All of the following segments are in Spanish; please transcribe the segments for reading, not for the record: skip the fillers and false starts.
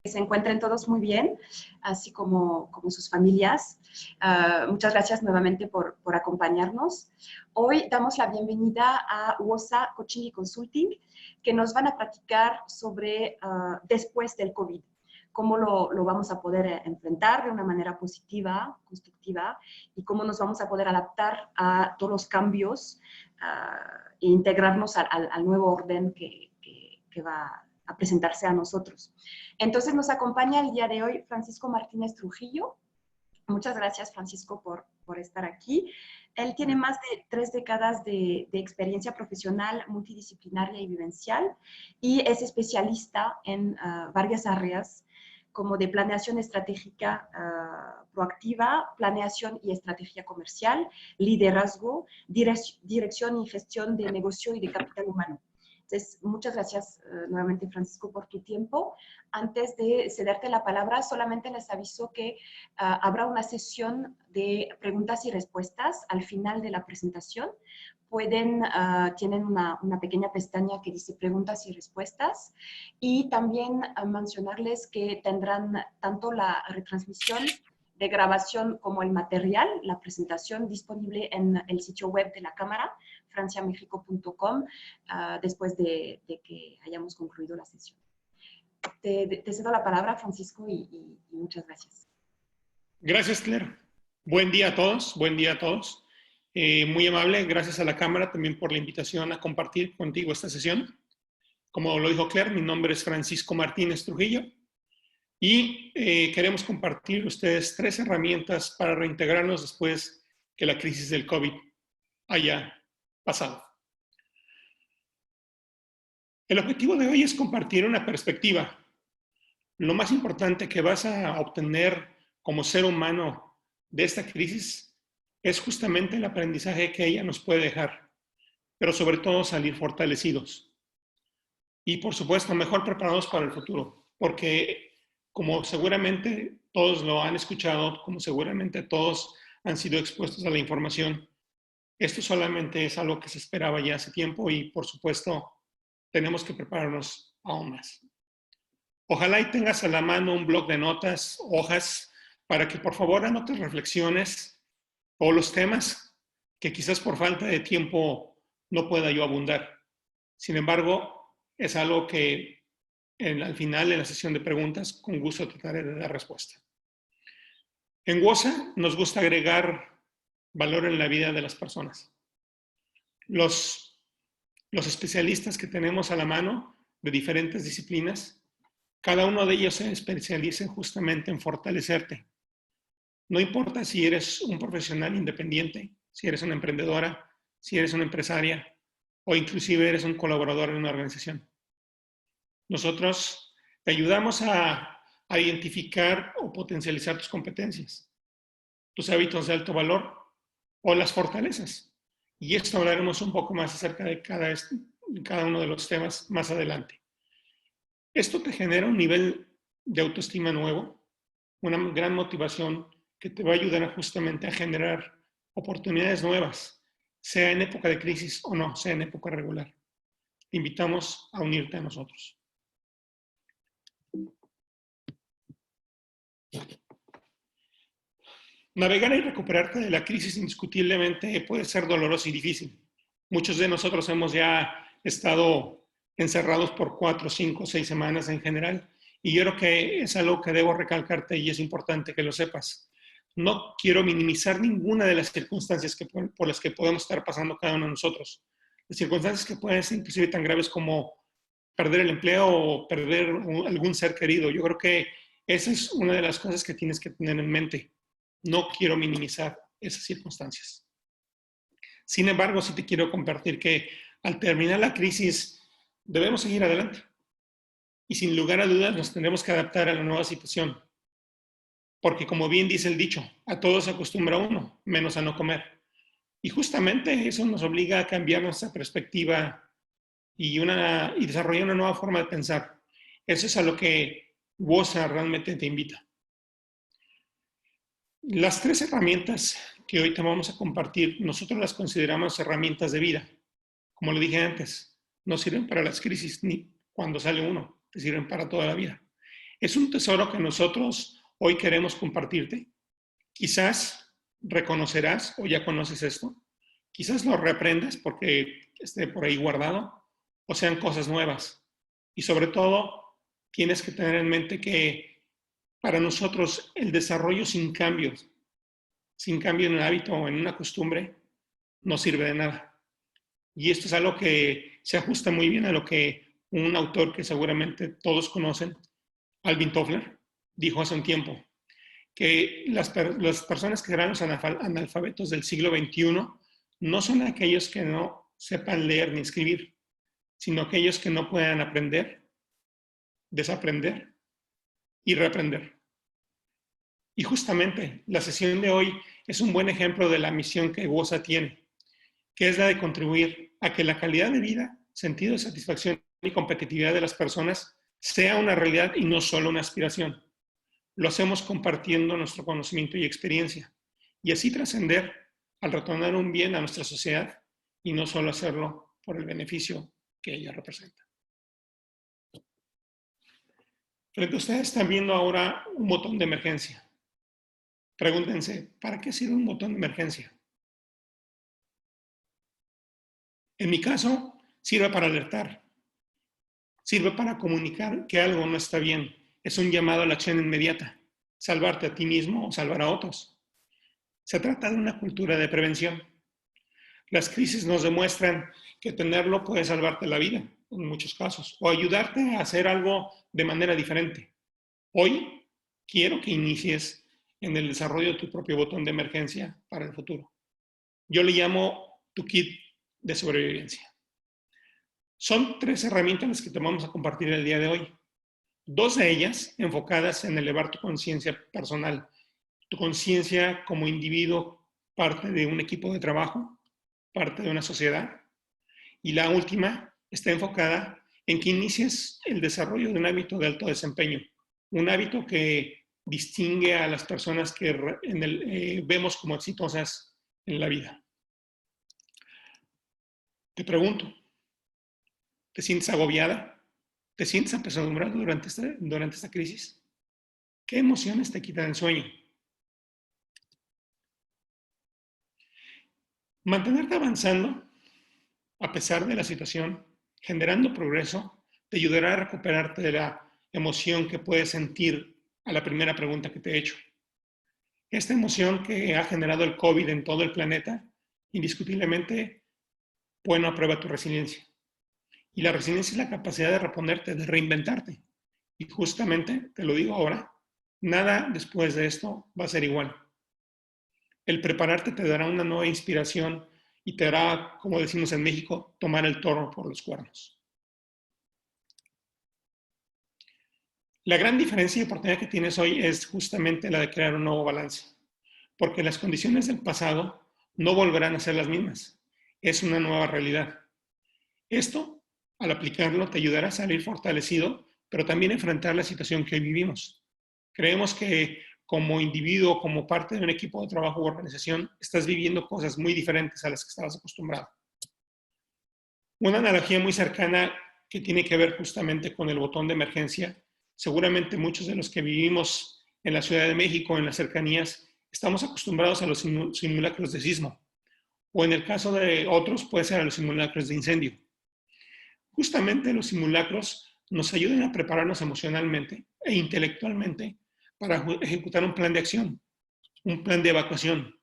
que se encuentren todos muy bien, así como sus familias. Muchas gracias nuevamente por acompañarnos. Hoy damos la bienvenida a WOSA Coaching y Consulting, que nos van a platicar sobre después del COVID, cómo lo vamos a poder enfrentar de una manera positiva, constructiva, y cómo nos vamos a poder adaptar a todos los cambios e integrarnos al nuevo orden que va a presentarse a nosotros. Entonces nos acompaña el día de hoy Francisco Martínez Trujillo. Muchas gracias, Francisco, por estar aquí. Él tiene más de 3 décadas de experiencia profesional, multidisciplinaria y vivencial, y es especialista en varias áreas, como de planeación estratégica proactiva, planeación y estrategia comercial, liderazgo, dirección y gestión de negocio y de capital humano. Entonces, muchas gracias nuevamente, Francisco, por tu tiempo. Antes de cederte la palabra, solamente les aviso que habrá una sesión de preguntas y respuestas al final de la presentación. Tienen una pequeña pestaña que dice preguntas y respuestas, y también mencionarles que tendrán tanto la retransmisión de grabación como el material, la presentación, disponible en el sitio web de la Cámara, franciamexico.com, después de que hayamos concluido la sesión. Te cedo la palabra, Francisco, y muchas gracias. Gracias, Claire. Buen día a todos, buen día a todos. Muy amable, gracias a la Cámara también por la invitación a compartir contigo esta sesión. Como lo dijo Claire, mi nombre es Francisco Martínez Trujillo y queremos compartir ustedes 3 herramientas para reintegrarnos después que la crisis del COVID haya pasado. El objetivo de hoy es compartir una perspectiva. Lo más importante que vas a obtener como ser humano de esta crisis es justamente el aprendizaje que ella nos puede dejar, pero sobre todo salir fortalecidos. Y por supuesto, mejor preparados para el futuro, porque como seguramente todos lo han escuchado, como seguramente todos han sido expuestos a la información, esto solamente es algo que se esperaba ya hace tiempo y por supuesto tenemos que prepararnos aún más. Ojalá y tengas a la mano un bloc de notas, hojas, para que por favor anotes reflexiones o los temas que quizás por falta de tiempo no pueda yo abundar. Sin embargo, es algo que al final, en la sesión de preguntas, con gusto trataré de dar respuesta. En WOSA nos gusta agregar valor en la vida de las personas. Los especialistas que tenemos a la mano de diferentes disciplinas, cada uno de ellos se especializa justamente en fortalecerte. No importa si eres un profesional independiente, si eres una emprendedora, si eres una empresaria o inclusive eres un colaborador en una organización. Nosotros te ayudamos a identificar o potencializar tus competencias, tus hábitos de alto valor o las fortalezas. Y esto hablaremos un poco más acerca de cada uno de los temas más adelante. Esto te genera un nivel de autoestima nuevo, una gran motivación que te va a ayudar justamente a generar oportunidades nuevas, sea en época de crisis o no, sea en época regular. Te invitamos a unirte a nosotros. Navegar y recuperarte de la crisis indiscutiblemente puede ser doloroso y difícil. Muchos de nosotros hemos ya estado encerrados por 4, 5, 6 semanas en general, y yo creo que es algo que debo recalcarte y es importante que lo sepas. No quiero minimizar ninguna de las circunstancias por las que podemos estar pasando cada uno de nosotros. Las circunstancias que pueden ser inclusive tan graves como perder el empleo o perder algún ser querido. Yo creo que esa es una de las cosas que tienes que tener en mente. No quiero minimizar esas circunstancias. Sin embargo, sí te quiero compartir que al terminar la crisis debemos seguir adelante. Y sin lugar a dudas nos tendremos que adaptar a la nueva situación. Porque como bien dice el dicho, a todo se acostumbra uno, menos a no comer. Y justamente eso nos obliga a cambiar nuestra perspectiva y desarrollar una nueva forma de pensar. Eso es a lo que WOSA realmente te invita. Las 3 herramientas que hoy te vamos a compartir, nosotros las consideramos herramientas de vida. Como le dije antes, no sirven para las crisis ni cuando sale uno, te sirven para toda la vida. Es un tesoro que nosotros hoy queremos compartirte. Quizás reconocerás o ya conoces esto. Quizás lo reprendas porque esté por ahí guardado o sean cosas nuevas. Y sobre todo, tienes que tener en mente que para nosotros el desarrollo sin cambios, sin cambio en un hábito o en una costumbre, no sirve de nada. Y esto es algo que se ajusta muy bien a lo que un autor que seguramente todos conocen, Alvin Toffler, dijo hace un tiempo, que las personas que serán los analfabetos del siglo XXI no son aquellos que no sepan leer ni escribir, sino aquellos que no puedan aprender, desaprender y reaprender. Y justamente la sesión de hoy es un buen ejemplo de la misión que WOSA tiene, que es la de contribuir a que la calidad de vida, sentido de satisfacción y competitividad de las personas sea una realidad y no solo una aspiración. Lo hacemos compartiendo nuestro conocimiento y experiencia, y así trascender al retornar un bien a nuestra sociedad y no solo hacerlo por el beneficio que ella representa. Frente a ustedes están viendo ahora un botón de emergencia. Pregúntense, ¿para qué sirve un botón de emergencia? En mi caso, sirve para alertar, sirve para comunicar que algo no está bien. Es un llamado a la acción inmediata, salvarte a ti mismo o salvar a otros. Se trata de una cultura de prevención. Las crisis nos demuestran que tenerlo puede salvarte la vida, en muchos casos, o ayudarte a hacer algo de manera diferente. Hoy quiero que inicies en el desarrollo de tu propio botón de emergencia para el futuro. Yo le llamo tu kit de sobrevivencia. Son 3 herramientas las que te vamos a compartir el día de hoy. 2 de ellas enfocadas en elevar tu conciencia personal, tu conciencia como individuo, parte de un equipo de trabajo, parte de una sociedad. Y la última está enfocada en que inicies el desarrollo de un hábito de alto desempeño, un hábito que distingue a las personas que vemos como exitosas en la vida. Te pregunto, ¿te sientes agobiada? ¿Te sientes apesadumbrado durante esta crisis? ¿Qué emociones te quitan el sueño? Mantenerte avanzando a pesar de la situación, generando progreso, te ayudará a recuperarte de la emoción que puedes sentir a la primera pregunta que te he hecho. Esta emoción que ha generado el COVID en todo el planeta, indiscutiblemente pone a prueba tu resiliencia. Y la resiliencia es la capacidad de reponerte, de reinventarte. Y justamente, te lo digo ahora, nada después de esto va a ser igual. El prepararte te dará una nueva inspiración y te hará, como decimos en México, tomar el toro por los cuernos. La gran diferencia y oportunidad que tienes hoy es justamente la de crear un nuevo balance, porque las condiciones del pasado no volverán a ser las mismas. Es una nueva realidad. Esto, al aplicarlo, te ayudará a salir fortalecido, pero también a enfrentar la situación que hoy vivimos. Creemos que como individuo, como parte de un equipo de trabajo u organización, estás viviendo cosas muy diferentes a las que estabas acostumbrado. Una analogía muy cercana que tiene que ver justamente con el botón de emergencia. Seguramente muchos de los que vivimos en la Ciudad de México, en las cercanías, estamos acostumbrados a los simulacros de sismo. O en el caso de otros, puede ser a los simulacros de incendio. Justamente los simulacros nos ayudan a prepararnos emocionalmente e intelectualmente para ejecutar un plan de acción, un plan de evacuación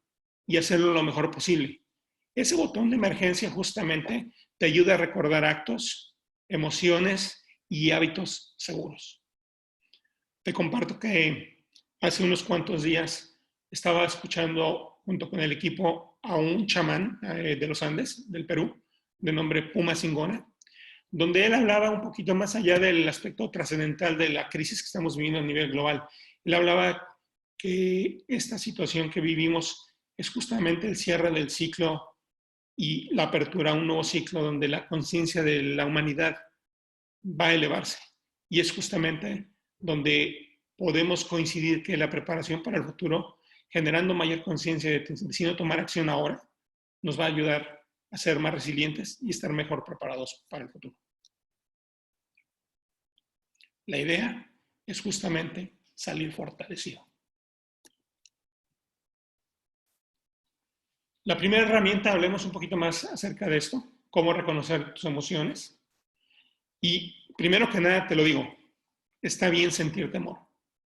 y hacerlo lo mejor posible. Ese botón de emergencia justamente te ayuda a recordar actos, emociones y hábitos seguros. Te comparto que hace unos cuantos días estaba escuchando junto con el equipo a un chamán de los Andes, del Perú, de nombre Puma Singona, donde él hablaba un poquito más allá del aspecto trascendental de la crisis que estamos viviendo a nivel global. Él hablaba que esta situación que vivimos es justamente el cierre del ciclo y la apertura a un nuevo ciclo donde la conciencia de la humanidad va a elevarse. Y es justamente donde podemos coincidir que la preparación para el futuro, generando mayor conciencia de decidiendo tomar acción ahora, nos va a ayudar a ser más resilientes y estar mejor preparados para el futuro. La idea es justamente salir fortalecido. La primera herramienta, hablemos un poquito más acerca de esto, cómo reconocer tus emociones. Y primero que nada te lo digo, está bien sentir temor.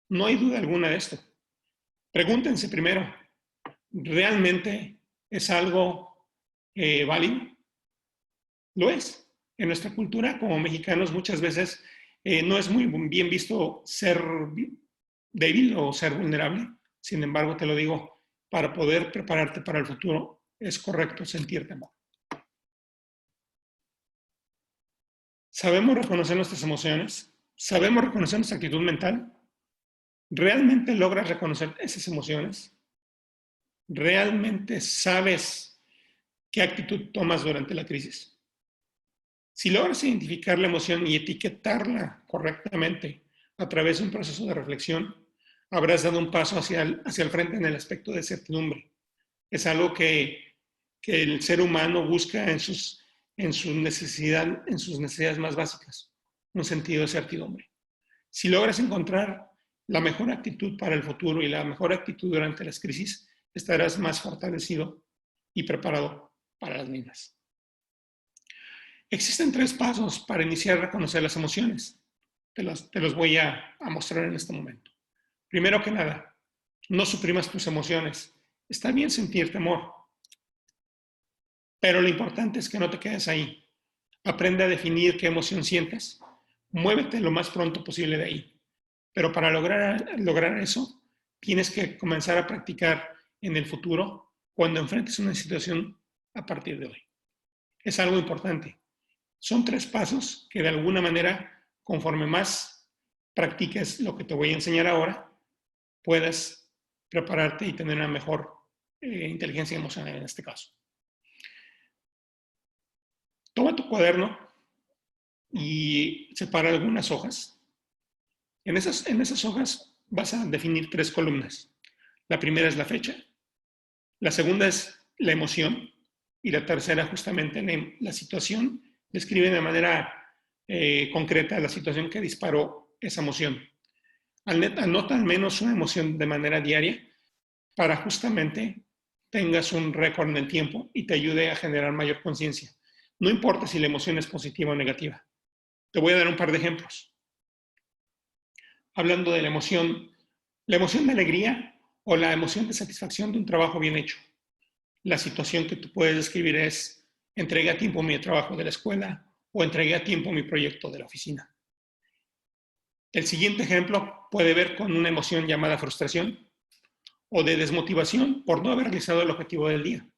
No hay duda alguna de esto. Pregúntense primero, ¿realmente es algo válido? Lo es. En nuestra cultura, como mexicanos, muchas veces no es muy bien visto ser débil o ser vulnerable. Sin embargo, te lo digo, para poder prepararte para el futuro, es correcto sentir temor. ¿Sabemos reconocer nuestras emociones? ¿Sabemos reconocer nuestra actitud mental? ¿Realmente logras reconocer esas emociones? ¿Realmente sabes qué actitud tomas durante la crisis? Si logras identificar la emoción y etiquetarla correctamente a través de un proceso de reflexión, habrás dado un paso hacia el frente en el aspecto de certidumbre. Es algo que el ser humano busca en sus necesidades más básicas, un sentido de certidumbre. Si logras encontrar la mejor actitud para el futuro y la mejor actitud durante las crisis, estarás más fortalecido y preparado para las mismas. Existen 3 pasos para iniciar a reconocer las emociones. Te los voy a mostrar en este momento. Primero que nada, no suprimas tus emociones. Está bien sentir temor, pero lo importante es que no te quedes ahí. Aprende a definir qué emoción sientes. Muévete lo más pronto posible de ahí. Pero para lograr eso, tienes que comenzar a practicar en el futuro cuando enfrentes una situación a partir de hoy. Es algo importante. Son 3 pasos que de alguna manera, conforme más practiques lo que te voy a enseñar ahora, puedas prepararte y tener una mejor inteligencia emocional en este caso. Toma tu cuaderno y separa algunas hojas. En esas hojas vas a definir 3 columnas. La primera es la fecha, la segunda es la emoción y la tercera justamente la situación. Describe de manera concreta la situación que disparó esa emoción. Anota al menos una emoción de manera diaria para justamente tengas un récord en el tiempo y te ayude a generar mayor conciencia. No importa si la emoción es positiva o negativa. Te voy a dar un par de ejemplos. Hablando de la emoción de alegría o la emoción de satisfacción de un trabajo bien hecho. La situación que tú puedes describir es: entregué a tiempo mi trabajo de la escuela o entregué a tiempo mi proyecto de la oficina. El siguiente ejemplo puede ver con una emoción llamada frustración o de desmotivación por no haber realizado el objetivo del día.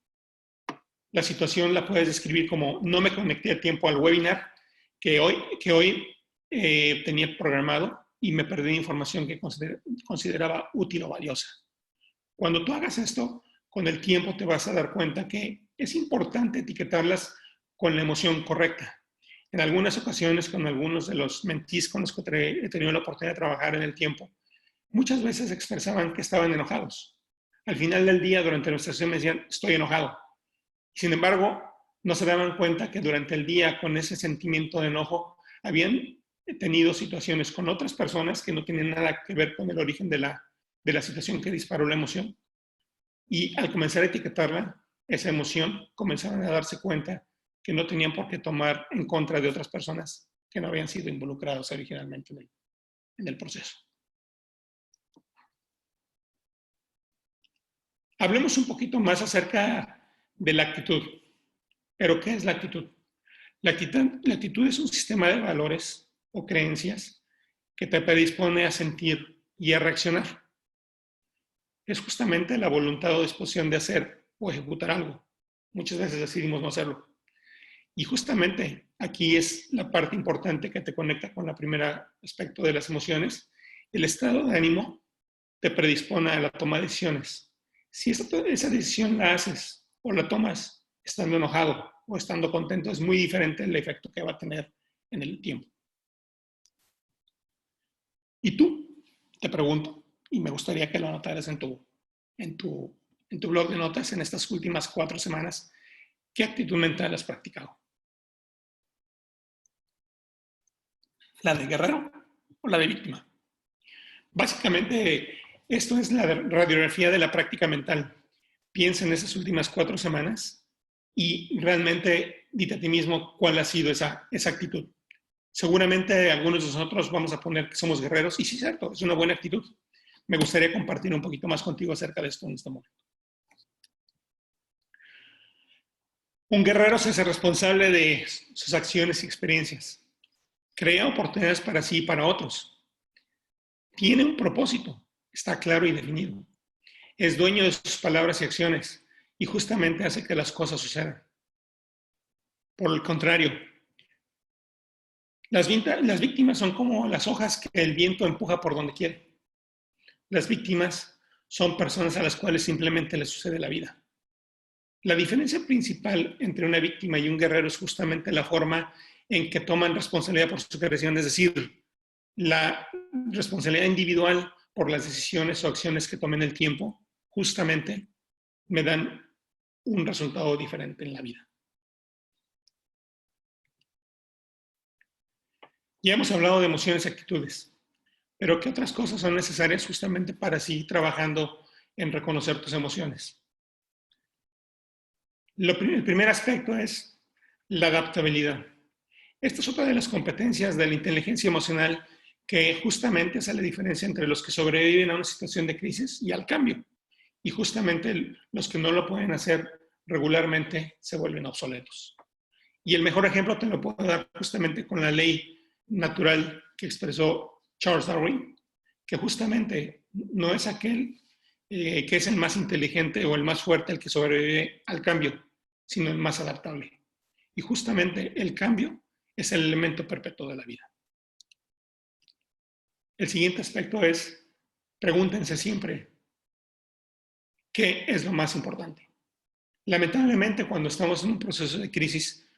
La situación la puedes describir como: no me conecté a tiempo al webinar que hoy tenía programado y me perdí información que consideraba útil o valiosa. Cuando tú hagas esto, con el tiempo te vas a dar cuenta que es importante etiquetarlas con la emoción correcta. En algunas ocasiones, con algunos de los mentees con los que he tenido la oportunidad de trabajar en el tiempo, muchas veces expresaban que estaban enojados. Al final del día, durante nuestra sesión, me decían: estoy enojado. Sin embargo, no se daban cuenta que durante el día, con ese sentimiento de enojo, habían tenido situaciones con otras personas que no tienen nada que ver con el origen de la situación que disparó la emoción. Y al comenzar a etiquetarla, esa emoción, comenzaron a darse cuenta que no tenían por qué tomar en contra de otras personas que no habían sido involucrados originalmente en el proceso. Hablemos un poquito más acerca de la actitud. ¿Pero qué es la actitud? La actitud es un sistema de valores o creencias que te predispone a sentir y a reaccionar. Es justamente la voluntad o disposición de hacer o ejecutar algo. Muchas veces decidimos no hacerlo. Y justamente aquí es la parte importante que te conecta con el primer aspecto de las emociones. El estado de ánimo te predispone a la toma de decisiones. Si esa decisión la haces o la tomas estando enojado o estando contento, es muy diferente el efecto que va a tener en el tiempo. Y tú, te pregunto, y me gustaría que lo anotaras en tu blog de notas en estas últimas 4 semanas, ¿qué actitud mental has practicado? ¿La de guerrero o la de víctima? Básicamente, esto es la radiografía de la práctica mental. Piensa en esas últimas 4 semanas y realmente dite a ti mismo cuál ha sido esa actitud. Seguramente algunos de nosotros vamos a poner que somos guerreros, y sí, cierto, es una buena actitud. Me gustaría compartir un poquito más contigo acerca de esto en este momento. Un guerrero se hace responsable de sus acciones y experiencias. Crea oportunidades para sí y para otros. Tiene un propósito, está claro y definido. Es dueño de sus palabras y acciones y justamente hace que las cosas sucedan. Por el contrario, las víctimas son como las hojas que el viento empuja por donde quiere. Las víctimas son personas a las cuales simplemente les sucede la vida. La diferencia principal entre una víctima y un guerrero es justamente la forma en que toman responsabilidad por su creación, es decir, la responsabilidad individual por las decisiones o acciones que tomen el tiempo, justamente me dan un resultado diferente en la vida. Ya hemos hablado de emociones y actitudes, pero ¿qué otras cosas son necesarias justamente para seguir trabajando en reconocer tus emociones? El primer aspecto es la adaptabilidad. Esta es otra de las competencias de la inteligencia emocional que justamente hace la diferencia entre los que sobreviven a una situación de crisis y al cambio. Y justamente los que no lo pueden hacer regularmente se vuelven obsoletos. Y el mejor ejemplo te lo puedo dar justamente con la ley natural que expresó Charles Darwin, que justamente no es aquel que es el más inteligente o el más fuerte el que sobrevive al cambio, sino el más adaptable. Y justamente el cambio es el elemento perpetuo de la vida. El siguiente aspecto es, pregúntense siempre, ¿qué es lo más importante? Lamentablemente, cuando estamos en un proceso de crisis,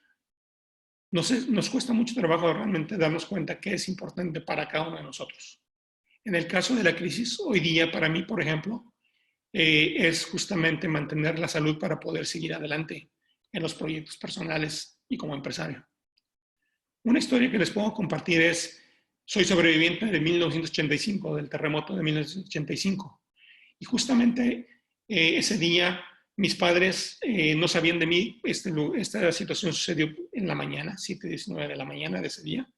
nos cuesta mucho trabajo realmente darnos cuenta qué es importante para cada uno de nosotros. En el caso de la crisis, hoy día para mí, por ejemplo, es justamente mantener la salud para poder seguir adelante en los proyectos personales y como empresario. Una historia que les puedo compartir es, soy sobreviviente de 1985, del terremoto de 1985. Y justamente ese día mis padres no sabían de mí. Esta situación sucedió en la mañana, 7:19 de la mañana de ese día.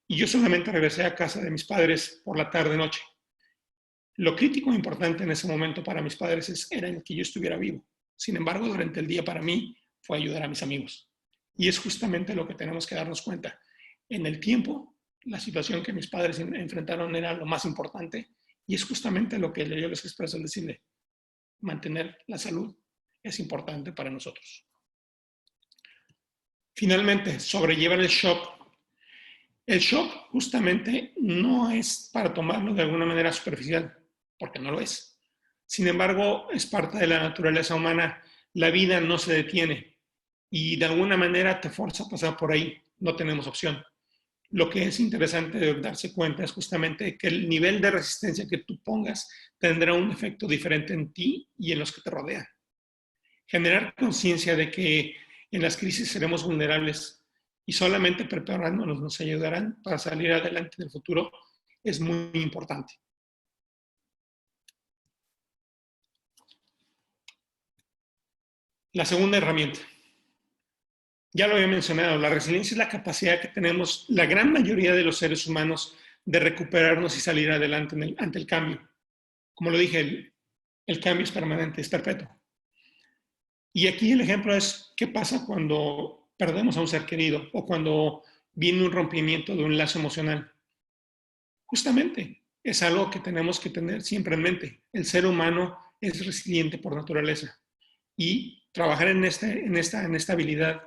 Y yo solamente regresé a casa de mis padres por la tarde-noche. Lo crítico e importante en ese momento para mis padres era el que yo estuviera vivo. Sin embargo, durante el día para mí fue ayudar a mis amigos. Y es justamente lo que tenemos que darnos cuenta. En el tiempo, la situación que mis padres enfrentaron era lo más importante y es justamente lo que yo les expreso al decirle, mantener la salud es importante para nosotros. Finalmente, sobrellevar el shock. El shock justamente no es para tomarlo de alguna manera superficial, porque no lo es. Sin embargo, es parte de la naturaleza humana. La vida no se detiene y de alguna manera te fuerza a pasar por ahí. No tenemos opción. Lo que es interesante de darse cuenta es justamente que el nivel de resistencia que tú pongas tendrá un efecto diferente en ti y en los que te rodean. Generar conciencia de que en las crisis seremos vulnerables y solamente preparándonos nos ayudarán para salir adelante en el futuro es muy importante. La segunda herramienta. Ya lo había mencionado, la resiliencia es la capacidad que tenemos la gran mayoría de los seres humanos de recuperarnos y salir adelante ante el cambio. Como lo dije, el cambio es permanente, es perpetuo. Y aquí el ejemplo es qué pasa cuando perdemos a un ser querido o cuando viene un rompimiento de un lazo emocional. Justamente es algo que tenemos que tener siempre en mente. El ser humano es resiliente por naturaleza y trabajar en esta habilidad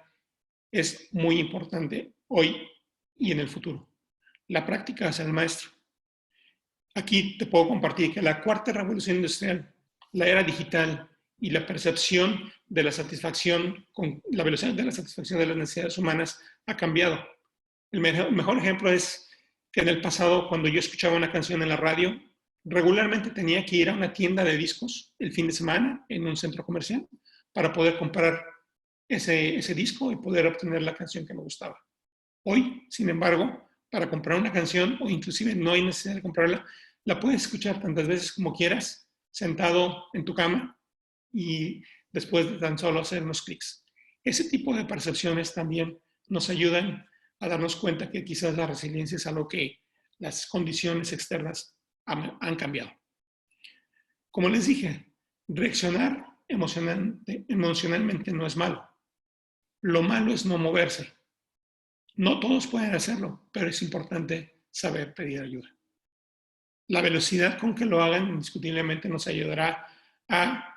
es muy importante hoy y en el futuro. La práctica es el maestro. Aquí te puedo compartir que la cuarta revolución industrial, la era digital y la percepción de la satisfacción, con la velocidad de la satisfacción de las necesidades humanas ha cambiado. El mejor ejemplo es que en el pasado, cuando yo escuchaba una canción en la radio, regularmente tenía que ir a una tienda de discos el fin de semana en un centro comercial para poder comprar ese disco y poder obtener la canción que me gustaba. Hoy, sin embargo, para comprar una canción o inclusive no hay necesidad de comprarla, La puedes escuchar tantas veces como quieras, sentado en tu cama y después de tan solo hacer unos clics. Ese tipo de percepciones también nos ayudan a darnos cuenta que quizás la resiliencia es algo que las condiciones externas han cambiado. Como les dije, reaccionar emocionalmente no es malo. Lo malo es no moverse. No todos pueden hacerlo, pero es importante saber pedir ayuda. La velocidad con que lo hagan indiscutiblemente nos ayudará a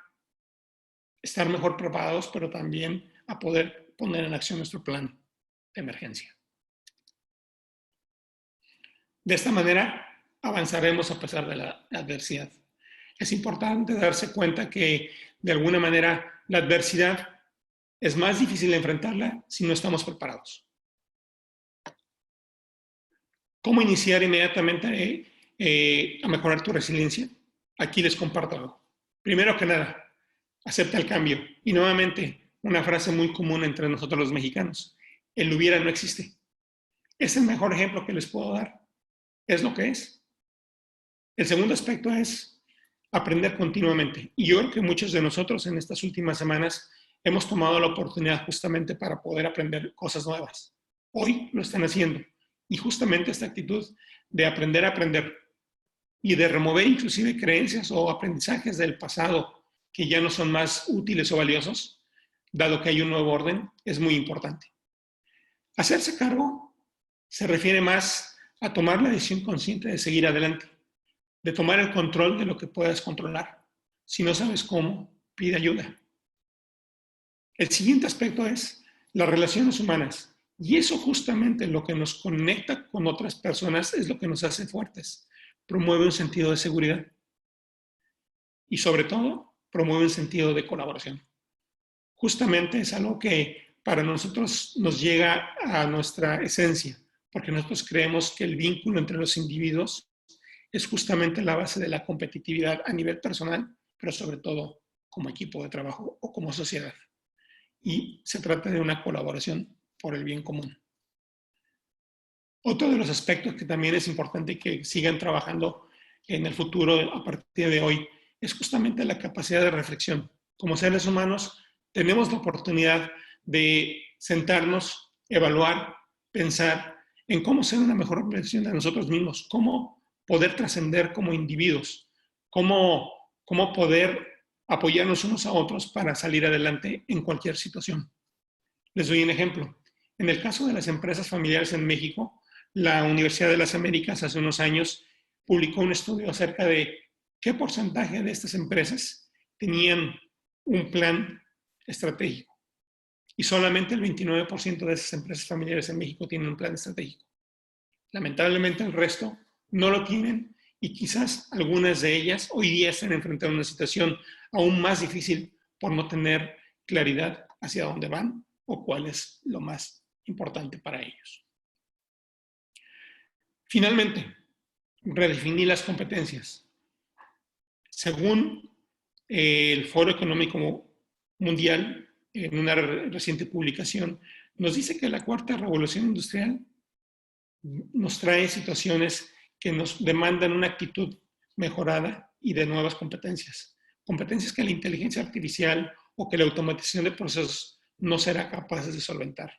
estar mejor preparados, pero también a poder poner en acción nuestro plan de emergencia. De esta manera avanzaremos a pesar de la adversidad. Es importante darse cuenta que de alguna manera la adversidad es más difícil de enfrentarla si no estamos preparados. ¿Cómo iniciar inmediatamente a mejorar tu resiliencia? Aquí les comparto algo. Primero que nada, acepta el cambio. Y nuevamente, una frase muy común entre nosotros los mexicanos: el hubiera no existe. Es el mejor ejemplo que les puedo dar. Es lo que es. El segundo aspecto es aprender continuamente. Y yo creo que muchos de nosotros en estas últimas semanas hemos tomado la oportunidad justamente para poder aprender cosas nuevas. Hoy lo están haciendo. Y justamente esta actitud de aprender a aprender y de remover inclusive creencias o aprendizajes del pasado que ya no son más útiles o valiosos, dado que hay un nuevo orden, es muy importante. Hacerse cargo se refiere más a tomar la decisión consciente de seguir adelante, de tomar el control de lo que puedas controlar. Si no sabes cómo, pide ayuda. El siguiente aspecto es las relaciones humanas. Y eso justamente lo que nos conecta con otras personas es lo que nos hace fuertes. Promueve un sentido de seguridad. Y sobre todo, promueve un sentido de colaboración. Justamente es algo que para nosotros nos llega a nuestra esencia, porque nosotros creemos que el vínculo entre los individuos es justamente la base de la competitividad a nivel personal, pero sobre todo como equipo de trabajo o como sociedad. Y se trata de una colaboración por el bien común. Otro de los aspectos que también es importante que sigan trabajando en el futuro a partir de hoy es justamente la capacidad de reflexión. Como seres humanos tenemos la oportunidad de sentarnos, evaluar, pensar en cómo ser una mejor versión de nosotros mismos, cómo poder trascender como individuos, cómo poder apoyarnos unos a otros para salir adelante en cualquier situación. Les doy un ejemplo. En el caso de las empresas familiares en México, la Universidad de las Américas hace unos años publicó un estudio acerca de qué porcentaje de estas empresas tenían un plan estratégico. Y solamente el 29% de esas empresas familiares en México tienen un plan estratégico. Lamentablemente el resto no lo tienen y quizás algunas de ellas hoy día están enfrentando una situación aún más difícil por no tener claridad hacia dónde van o cuál es lo más importante para ellos. Finalmente, redefinir las competencias. Según el Foro Económico Mundial, en una reciente publicación, nos dice que la cuarta revolución industrial nos trae situaciones que nos demandan una actitud mejorada y de nuevas competencias. Competencias que la inteligencia artificial o que la automatización de procesos no será capaz de solventar.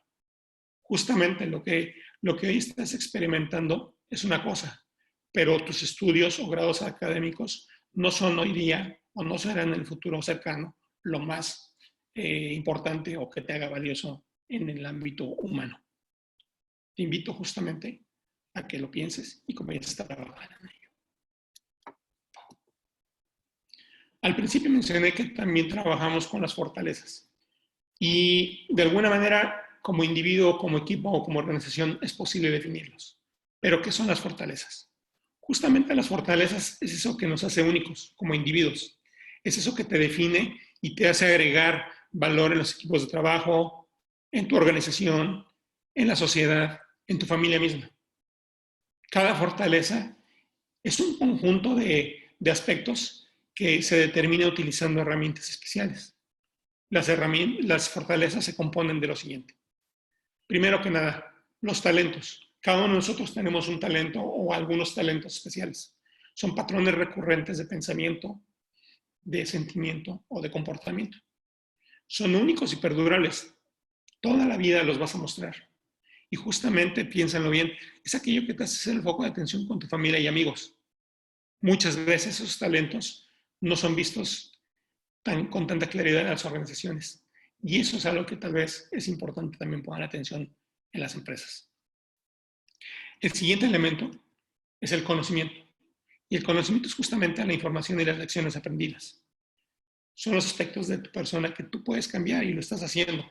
Justamente lo que hoy estás experimentando es una cosa, pero tus estudios o grados académicos no son hoy día o no serán en el futuro cercano lo más importante o que te haga valioso en el ámbito humano. Te invito justamente a que lo pienses y comiences a trabajar en ello. Al principio mencioné que también trabajamos con las fortalezas y de alguna manera como individuo, como equipo o como organización es posible definirlos. Pero ¿qué son las fortalezas? Justamente las fortalezas es eso que nos hace únicos como individuos. Es eso que te define y te hace agregar valor en los equipos de trabajo, en tu organización, en la sociedad, en tu familia misma. Cada fortaleza es un conjunto de aspectos que se determina utilizando herramientas especiales. Las fortalezas se componen de lo siguiente. Primero que nada, los talentos. Cada uno de nosotros tenemos un talento o algunos talentos especiales. Son patrones recurrentes de pensamiento, de sentimiento o de comportamiento. Son únicos y perdurables. Toda la vida los vas a mostrar. Y justamente, piénsalo bien, es aquello que te hace ser el foco de atención con tu familia y amigos. Muchas veces esos talentos no son vistos con tanta claridad en las organizaciones. Y eso es algo que tal vez es importante también poner atención en las empresas. El siguiente elemento es el conocimiento. Y el conocimiento es justamente la información y las lecciones aprendidas. Son los aspectos de tu persona que tú puedes cambiar y lo estás haciendo.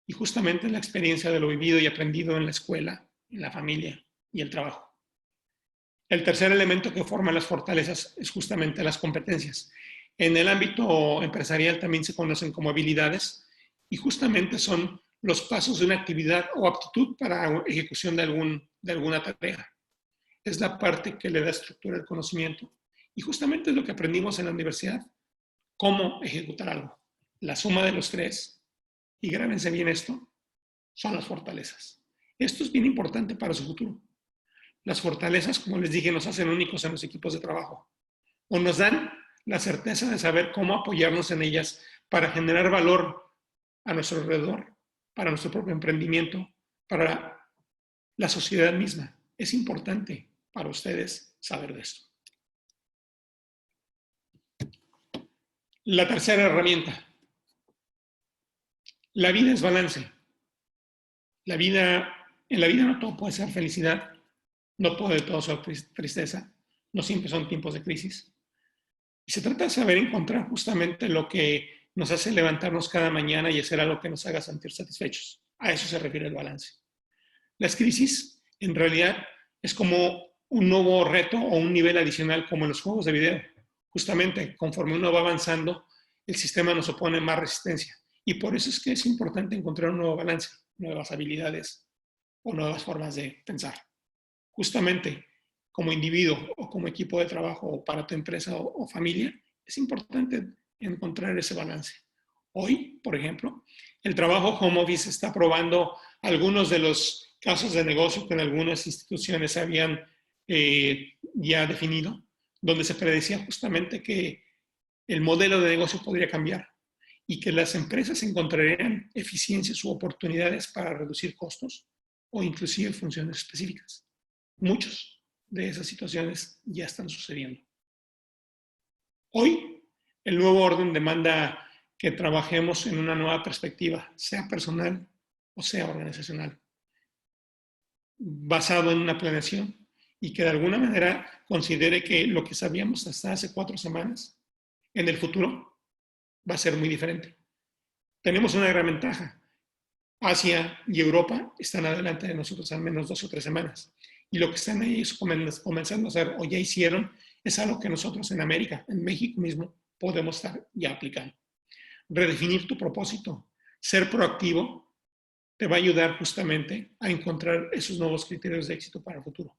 Y justamente la experiencia de lo vivido y aprendido en la escuela, en la familia y el trabajo. El tercer elemento que forma las fortalezas es justamente las competencias. En el ámbito empresarial también se conocen como habilidades y justamente son los pasos de una actividad o aptitud para ejecución de alguna tarea. Es la parte que le da estructura al conocimiento y justamente es lo que aprendimos en la universidad, cómo ejecutar algo. La suma de los tres, y grábense bien esto, son las fortalezas. Esto es bien importante para su futuro. Las fortalezas, como les dije, nos hacen únicos en los equipos de trabajo o nos dan la certeza de saber cómo apoyarnos en ellas para generar valor a nuestro alrededor, para nuestro propio emprendimiento, para la sociedad misma. Es importante para ustedes saber de esto. La tercera herramienta. La vida es balance. En la vida no todo puede ser felicidad, no puede todo ser tristeza, no siempre son tiempos de crisis. Y se trata de saber encontrar justamente lo que nos hace levantarnos cada mañana y hacer algo que nos haga sentir satisfechos. A eso se refiere el balance. Las crisis, en realidad, es como un nuevo reto o un nivel adicional como en los juegos de video. Justamente, conforme uno va avanzando, el sistema nos opone más resistencia. Y por eso es que es importante encontrar un nuevo balance, nuevas habilidades o nuevas formas de pensar. Justamente, como individuo o como equipo de trabajo o para tu empresa o familia, es importante encontrar ese balance. Hoy, por ejemplo, el trabajo home office está probando algunos de los casos de negocio que en algunas instituciones habían ya definido, donde se predecía justamente que el modelo de negocio podría cambiar y que las empresas encontrarían eficiencias u oportunidades para reducir costos o inclusive funciones específicas. Muchas de esas situaciones ya están sucediendo. Hoy, el nuevo orden demanda que trabajemos en una nueva perspectiva, sea personal o sea organizacional, basado en una planeación y que de alguna manera considere que lo que sabíamos hasta hace 4 semanas, en el futuro va a ser muy diferente. Tenemos una gran ventaja. Asia y Europa están adelante de nosotros al menos 2 o 3 semanas. Y lo que están ellos comenzando a hacer o ya hicieron es algo que nosotros en América, en México mismo, podemos estar ya aplicando. Redefinir tu propósito, ser proactivo, te va a ayudar justamente a encontrar esos nuevos criterios de éxito para el futuro.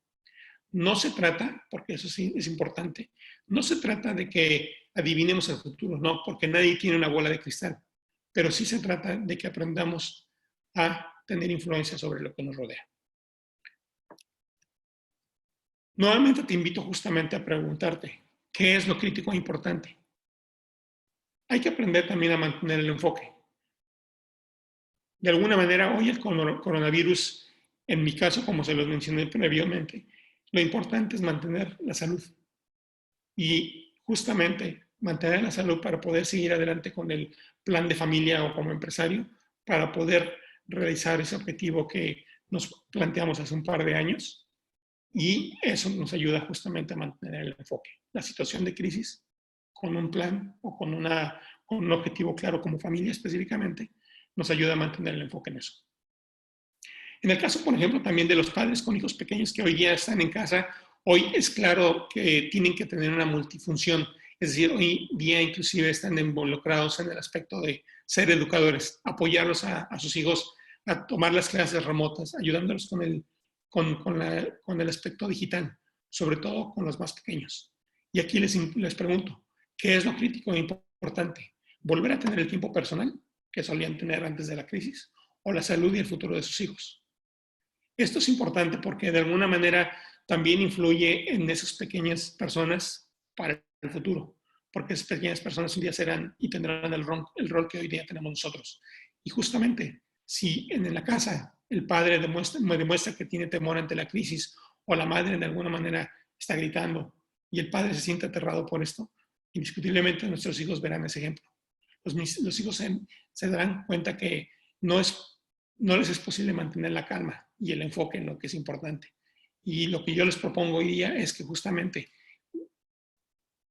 No se trata, porque eso sí es importante, no se trata de que adivinemos el futuro, no, porque nadie tiene una bola de cristal, pero sí se trata de que aprendamos a tener influencia sobre lo que nos rodea. Nuevamente te invito justamente a preguntarte, ¿qué es lo crítico e importante? Hay que aprender también a mantener el enfoque. De alguna manera, hoy el coronavirus, en mi caso, como se los mencioné previamente, lo importante es mantener la salud. Y justamente mantener la salud para poder seguir adelante con el plan de familia o como empresario, para poder realizar ese objetivo que nos planteamos hace un par de años. Y eso nos ayuda justamente a mantener el enfoque. La situación de crisis, con un plan o con un objetivo claro como familia específicamente, nos ayuda a mantener el enfoque en eso. En el caso, por ejemplo, también de los padres con hijos pequeños que hoy día están en casa, hoy es claro que tienen que tener una multifunción. Es decir, hoy día inclusive están involucrados en el aspecto de ser educadores, apoyarlos a sus hijos a tomar las clases remotas, ayudándolos con el aspecto digital, sobre todo con los más pequeños. Y aquí les pregunto, ¿qué es lo crítico e importante? ¿Volver a tener el tiempo personal que solían tener antes de la crisis? ¿O la salud y el futuro de sus hijos? Esto es importante porque de alguna manera también influye en esas pequeñas personas para el futuro, porque esas pequeñas personas un día serán y tendrán el rol que hoy día tenemos nosotros. Y justamente, si en la casa el padre demuestra que tiene temor ante la crisis, o la madre de alguna manera está gritando, y el padre se siente aterrado por esto, indiscutiblemente nuestros hijos verán ese ejemplo. Los hijos se darán cuenta que no les es posible mantener la calma y el enfoque en lo que es importante. Y lo que yo les propongo hoy día es que justamente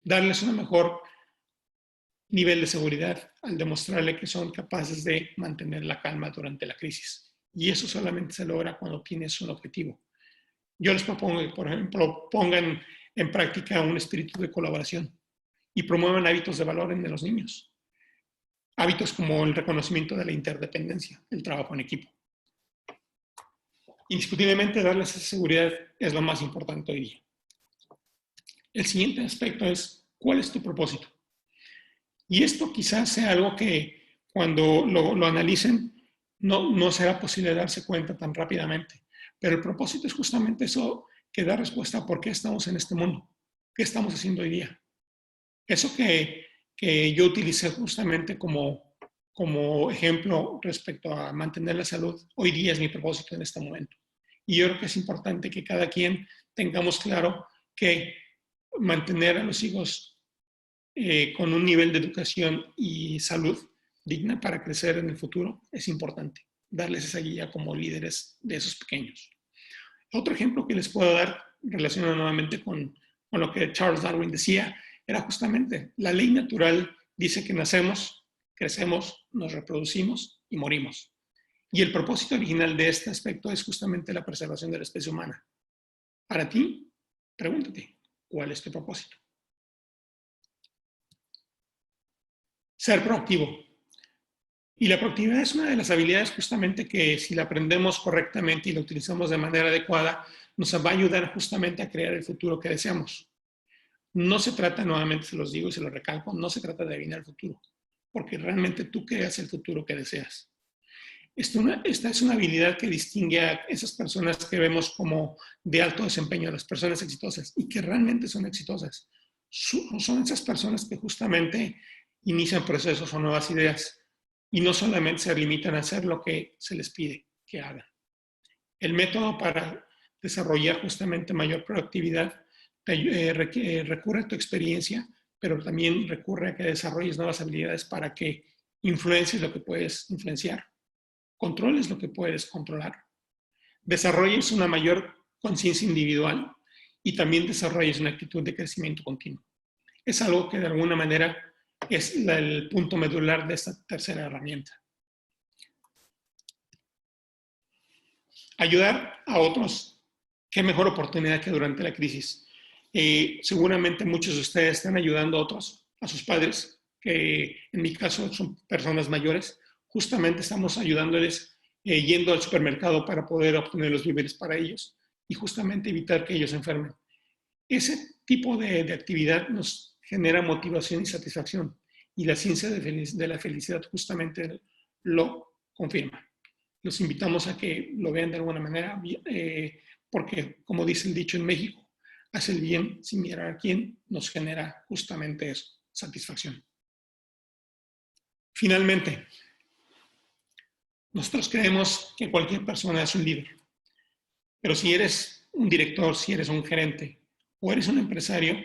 darles un mejor nivel de seguridad al demostrarle que son capaces de mantener la calma durante la crisis. Y eso solamente se logra cuando tienes un objetivo. Yo les propongo que, por ejemplo, pongan en práctica un espíritu de colaboración y promuevan hábitos de valor en los niños. Hábitos como el reconocimiento de la interdependencia, el trabajo en equipo. Indiscutiblemente, darles esa seguridad es lo más importante hoy día. El siguiente aspecto es, ¿cuál es tu propósito? Y esto quizás sea algo que cuando lo analicen no será posible darse cuenta tan rápidamente. Pero el propósito es justamente eso que da respuesta a por qué estamos en este mundo, qué estamos haciendo hoy día. Eso que yo utilicé justamente como ejemplo respecto a mantener la salud, hoy día es mi propósito en este momento. Y yo creo que es importante que cada quien tengamos claro que mantener a los hijos con un nivel de educación y salud digna para crecer en el futuro es importante. Darles esa guía como líderes de esos pequeños. Otro ejemplo que les puedo dar, relacionado nuevamente con lo que Charles Darwin decía, era justamente la ley natural dice que nacemos, crecemos, nos reproducimos y morimos. Y el propósito original de este aspecto es justamente la preservación de la especie humana. Para ti, pregúntate, ¿cuál es tu propósito? Ser proactivo. Y la proactividad es una de las habilidades justamente que si la aprendemos correctamente y la utilizamos de manera adecuada, nos va a ayudar justamente a crear el futuro que deseamos. No se trata, nuevamente se los digo y se los recalco, no se trata de adivinar el futuro, porque realmente tú creas el futuro que deseas. Esta es una habilidad que distingue a esas personas que vemos como de alto desempeño, las personas exitosas y que realmente son exitosas. Son esas personas que justamente inician procesos o nuevas ideas y no solamente se limitan a hacer lo que se les pide que hagan. El método para desarrollar justamente mayor productividad recurre a tu experiencia, pero también recurre a que desarrolles nuevas habilidades para que influencies lo que puedes influenciar, controles lo que puedes controlar, desarrolles una mayor conciencia individual y también desarrolles una actitud de crecimiento continuo. Es algo que de alguna manera es el punto medular de esta tercera herramienta. Ayudar a otros, qué mejor oportunidad que durante la crisis. Seguramente muchos de ustedes están ayudando a otros, a sus padres, que en mi caso son personas mayores. Justamente estamos ayudándoles yendo al supermercado para poder obtener los víveres para ellos y justamente evitar que ellos se enfermen. Ese tipo de actividad nos genera motivación y satisfacción y la ciencia de la felicidad justamente lo confirma. Los invitamos a que lo vean de alguna manera, porque como dice el dicho en México, hace el bien sin mirar a quién, nos genera justamente eso, satisfacción. Finalmente, nosotros creemos que cualquier persona es un líder, pero si eres un director, si eres un gerente o eres un empresario,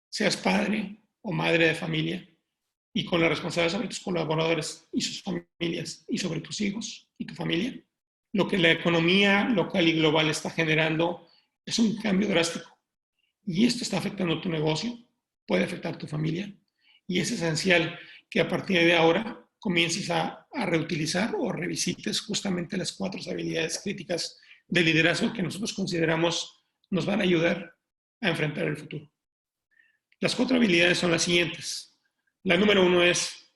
seas padre o madre de familia y con la responsabilidad sobre tus colaboradores y sus familias y sobre tus hijos y tu familia, lo que la economía local y global está generando es un cambio drástico. Y esto está afectando tu negocio, puede afectar tu familia. Y es esencial que a partir de ahora comiences a reutilizar o revisites justamente las 4 habilidades críticas de liderazgo que nosotros consideramos nos van a ayudar a enfrentar el futuro. Las 4 habilidades son las siguientes. La número 1 es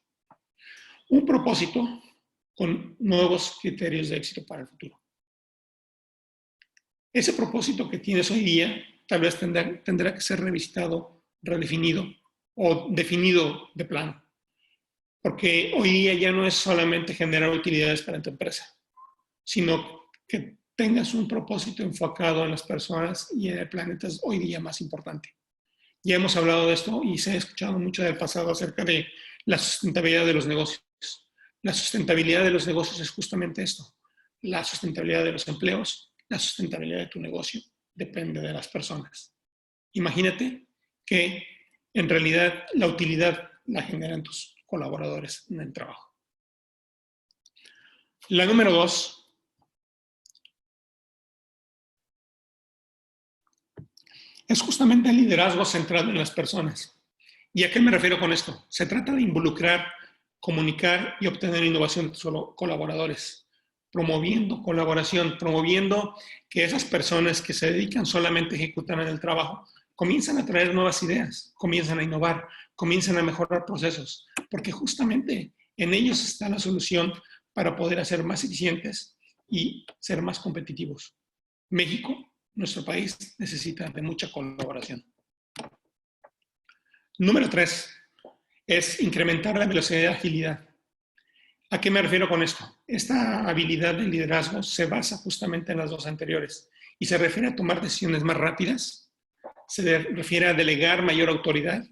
un propósito con nuevos criterios de éxito para el futuro. Ese propósito que tienes hoy día tal vez tendrá que ser revisitado, redefinido o definido de plano. Porque hoy día ya no es solamente generar utilidades para tu empresa, sino que tengas un propósito enfocado en las personas y en el planeta es hoy día más importante. Ya hemos hablado de esto y se ha escuchado mucho del pasado acerca de la sustentabilidad de los negocios. La sustentabilidad de los negocios es justamente esto. La sustentabilidad de los empleos, la sustentabilidad de tu negocio, depende de las personas. Imagínate que en realidad la utilidad la generan tus colaboradores en el trabajo. La número 2 es justamente el liderazgo centrado en las personas. ¿Y a qué me refiero con esto? Se trata de involucrar, comunicar y obtener innovación de tus colaboradores, promoviendo colaboración, promoviendo que esas personas que se dedican solamente a ejecutar en el trabajo comienzan a traer nuevas ideas, comienzan a innovar, comienzan a mejorar procesos, porque justamente en ellos está la solución para poder hacer más eficientes y ser más competitivos. México, nuestro país, necesita de mucha colaboración. Número 3 es incrementar la velocidad de agilidad. ¿A qué me refiero con esto? Esta habilidad de liderazgo se basa justamente en las dos anteriores y se refiere a tomar decisiones más rápidas, se refiere a delegar mayor autoridad,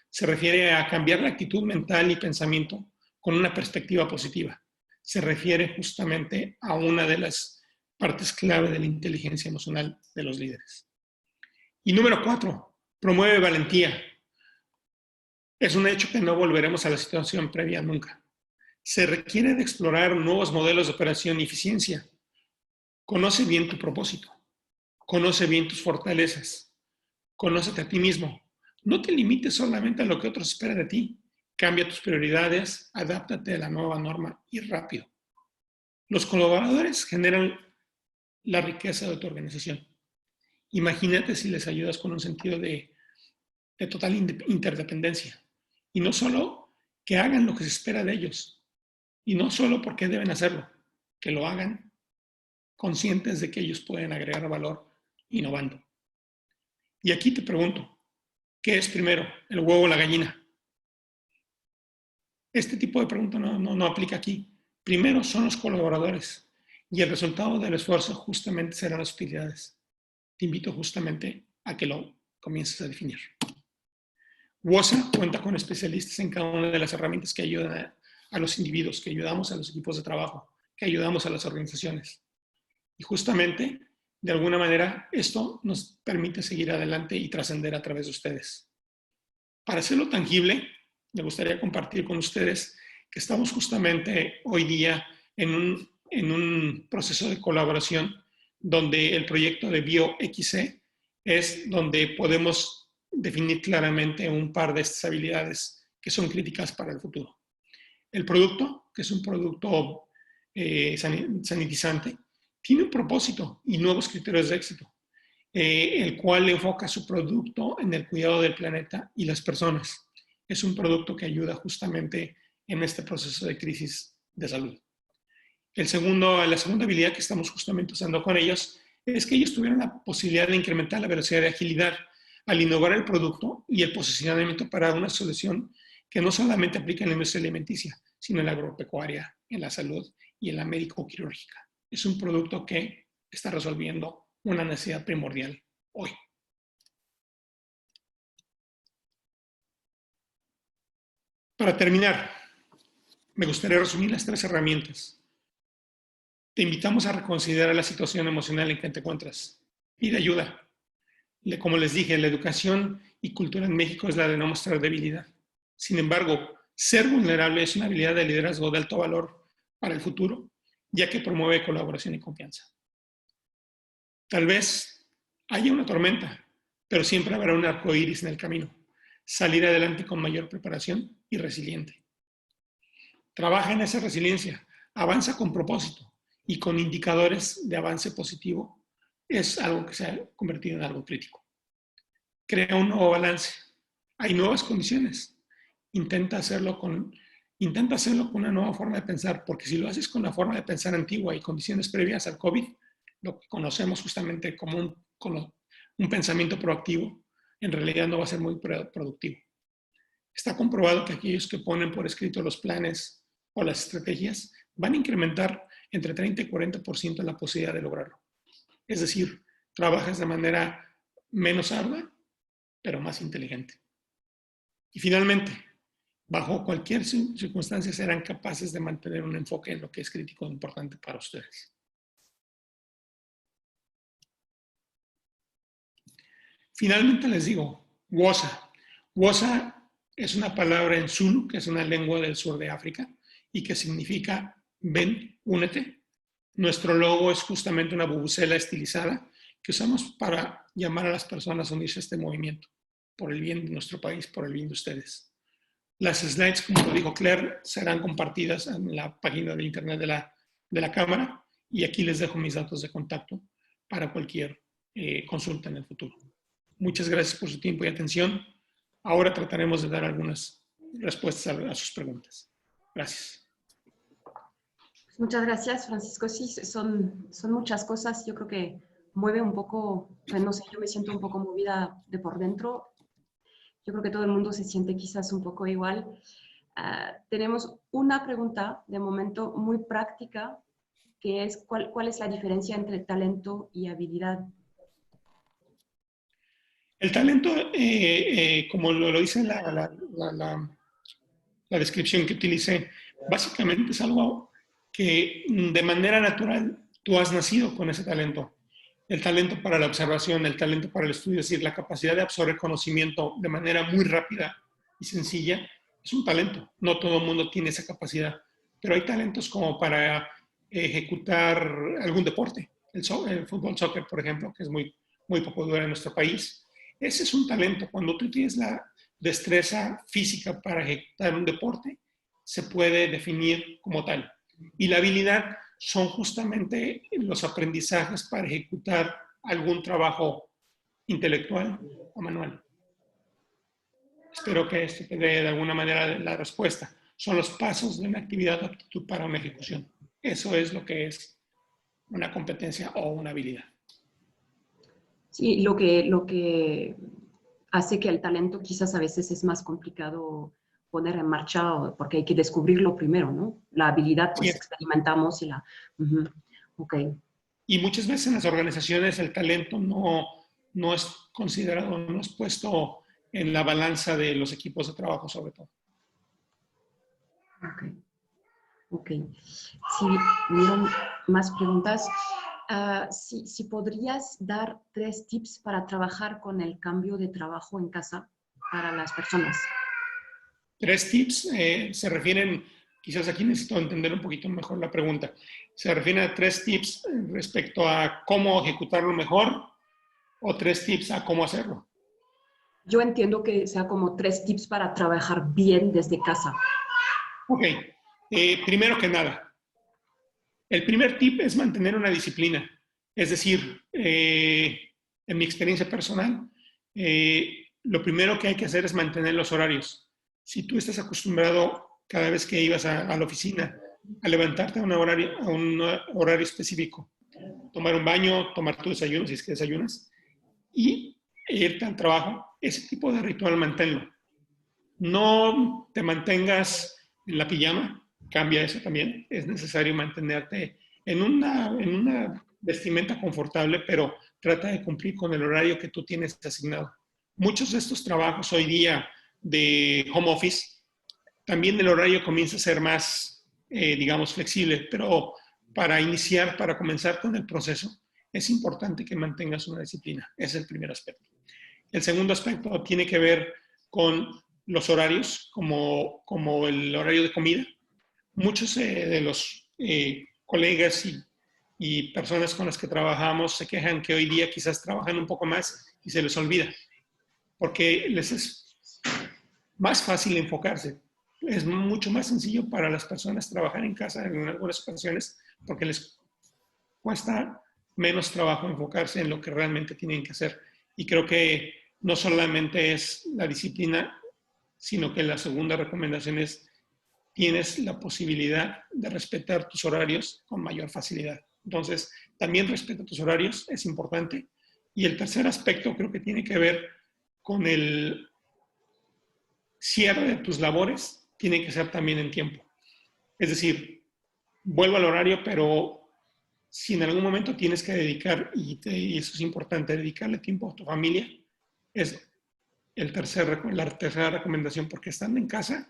se refiere a cambiar la actitud mental y pensamiento con una perspectiva positiva. Se refiere justamente a una de las partes clave de la inteligencia emocional de los líderes. Y número 4, promueve valentía. Es un hecho que no volveremos a la situación previa nunca. Se requiere de explorar nuevos modelos de operación y eficiencia. Conoce bien tu propósito. Conoce bien tus fortalezas. Conócete a ti mismo. No te limites solamente a lo que otros esperan de ti. Cambia tus prioridades, adáptate a la nueva norma y rápido. Los colaboradores generan la riqueza de tu organización. Imagínate si les ayudas con un sentido de total interdependencia. Y no solo que hagan lo que se espera de ellos, y no solo porque deben hacerlo, que lo hagan conscientes de que ellos pueden agregar valor innovando. Y aquí te pregunto, ¿qué es primero, el huevo o la gallina? Este tipo de pregunta no aplica aquí. Primero son los colaboradores y el resultado del esfuerzo justamente serán las utilidades. Te invito justamente a que lo comiences a definir. WOSA cuenta con especialistas en cada una de las herramientas que ayudan a los individuos, que ayudamos a los equipos de trabajo, que ayudamos a las organizaciones. Y justamente, de alguna manera, esto nos permite seguir adelante y trascender a través de ustedes. Para hacerlo tangible, me gustaría compartir con ustedes que estamos justamente hoy día en un proceso de colaboración donde el proyecto de BioXC es donde podemos definir claramente un par de estas habilidades que son críticas para el futuro. El producto, que es un producto sanitizante, tiene un propósito y nuevos criterios de éxito, el cual enfoca su producto en el cuidado del planeta y las personas. Es un producto que ayuda justamente en este proceso de crisis de salud. La segunda habilidad que estamos justamente usando con ellos es que ellos tuvieron la posibilidad de incrementar la velocidad de agilidad al innovar el producto y el posicionamiento para una solución que no solamente aplica en la industria alimenticia, sino en la agropecuaria, en la salud y en la médico-quirúrgica. Es un producto que está resolviendo una necesidad primordial hoy. Para terminar, me gustaría resumir las 3 herramientas. Te invitamos a reconsiderar la situación emocional en que te encuentras. Pide ayuda. Como les dije, la educación y cultura en México es la de no mostrar debilidad. Sin embargo, ser vulnerable es una habilidad de liderazgo de alto valor para el futuro, ya que promueve colaboración y confianza. Tal vez haya una tormenta, pero siempre habrá un arco iris en el camino. Salir adelante con mayor preparación y resiliente. Trabaja en esa resiliencia, avanza con propósito y con indicadores de avance positivo. Es algo que se ha convertido en algo crítico. Crea un nuevo balance. Hay nuevas condiciones. Intenta hacerlo con una nueva forma de pensar, porque si lo haces con la forma de pensar antigua y condiciones previas al COVID, lo que conocemos justamente como un pensamiento proactivo, en realidad no va a ser muy productivo. Está comprobado que aquellos que ponen por escrito los planes o las estrategias van a incrementar entre 30 y 40% la posibilidad de lograrlo. Es decir, trabajas de manera menos ardua, pero más inteligente. Y finalmente, bajo cualquier circunstancia serán capaces de mantener un enfoque en lo que es crítico e importante para ustedes. Finalmente les digo, Wosa. Wosa es una palabra en Zulu, que es una lengua del sur de África, y que significa ven, únete. Nuestro logo es justamente una bubucela estilizada que usamos para llamar a las personas a unirse a este movimiento, por el bien de nuestro país, por el bien de ustedes. Las slides, como lo dijo Claire, serán compartidas en la página de internet de la Cámara, y aquí les dejo mis datos de contacto para cualquier consulta en el futuro. Muchas gracias por su tiempo y atención. Ahora trataremos de dar algunas respuestas a sus preguntas. Gracias. Muchas gracias, Francisco. Sí, son muchas cosas. Yo creo que mueve un poco, no sé, yo me siento un poco movida de por dentro. Yo creo que todo el mundo se siente quizás un poco igual. Tenemos una pregunta de momento muy práctica, que es ¿cuál es la diferencia entre talento y habilidad? El talento, como lo dice la descripción que utilicé, básicamente es algo que de manera natural tú has nacido con ese talento. El talento para la observación, el talento para el estudio, es decir, la capacidad de absorber conocimiento de manera muy rápida y sencilla, es un talento. No todo el mundo tiene esa capacidad, pero hay talentos como para ejecutar algún deporte. El fútbol, soccer, por ejemplo, que es muy popular en nuestro país. Ese es un talento. Cuando tú tienes la destreza física para ejecutar un deporte, se puede definir como tal. Y la habilidad son justamente los aprendizajes para ejecutar algún trabajo intelectual o manual. Espero que esto te dé de alguna manera la respuesta. Son los pasos de una actividad o aptitud para una ejecución. Eso es lo que es una competencia o una habilidad. Sí, lo que hace que el talento quizás a veces es más complicado poner en marcha porque hay que descubrirlo primero, ¿no? La habilidad, pues Sí. experimentamos y la... Ok. Y muchas veces en las organizaciones el talento no es considerado, no es puesto en la balanza de los equipos de trabajo, sobre todo. Ok. Ok. Si vieron más preguntas, si podrías dar 3 tips para trabajar con el cambio de trabajo en casa para las personas. 3 tips se refieren, quizás aquí necesito entender un poquito mejor la pregunta, se refieren a 3 tips respecto a cómo ejecutarlo mejor o 3 tips a cómo hacerlo. Yo entiendo que sea como 3 tips para trabajar bien desde casa. Ok, primero que nada, el primer tip es mantener una disciplina. Es decir, en mi experiencia personal, lo primero que hay que hacer es mantener los horarios. Si tú estás acostumbrado cada vez que ibas a la oficina a levantarte a un horario específico, tomar un baño, tomar tu desayuno si es que desayunas y irte al trabajo, ese tipo de ritual manténlo. No te mantengas en la pijama, cambia eso también. Es necesario mantenerte en una vestimenta confortable, pero trata de cumplir con el horario que tú tienes asignado. Muchos de estos trabajos hoy día de home office, también el horario comienza a ser más, digamos, flexible, pero para iniciar, para comenzar con el proceso, es importante que mantengas una disciplina. Ese es el primer aspecto. El segundo aspecto tiene que ver con los horarios, como el horario de comida. Muchos de los colegas y personas con las que trabajamos se quejan que hoy día quizás trabajan un poco más y se les olvida, porque les es más fácil enfocarse. Es mucho más sencillo para las personas trabajar en casa en algunas ocasiones porque les cuesta menos trabajo enfocarse en lo que realmente tienen que hacer. Y creo que no solamente es la disciplina, sino que la segunda recomendación es tienes la posibilidad de respetar tus horarios con mayor facilidad. Entonces, también respeta tus horarios, es importante. Y el tercer aspecto creo que tiene que ver con el cierre de tus labores, tiene que ser también en tiempo. Es decir, vuelvo al horario, pero si en algún momento tienes que dedicar, y eso es importante, dedicarle tiempo a tu familia, es la tercera recomendación, porque estando en casa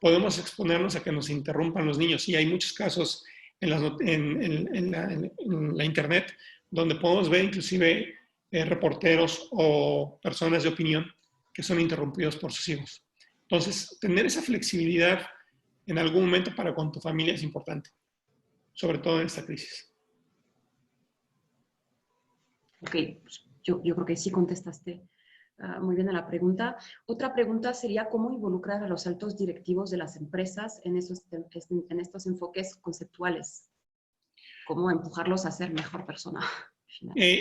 podemos exponernos a que nos interrumpan los niños. Y hay muchos casos en la internet donde podemos ver inclusive reporteros o personas de opinión que son interrumpidos por sus hijos. Entonces, tener esa flexibilidad en algún momento para con tu familia es importante, sobre todo en esta crisis. Ok, pues yo creo que sí contestaste muy bien a la pregunta. Otra pregunta sería cómo involucrar a los altos directivos de las empresas en estos enfoques conceptuales. Cómo empujarlos a ser mejor persona.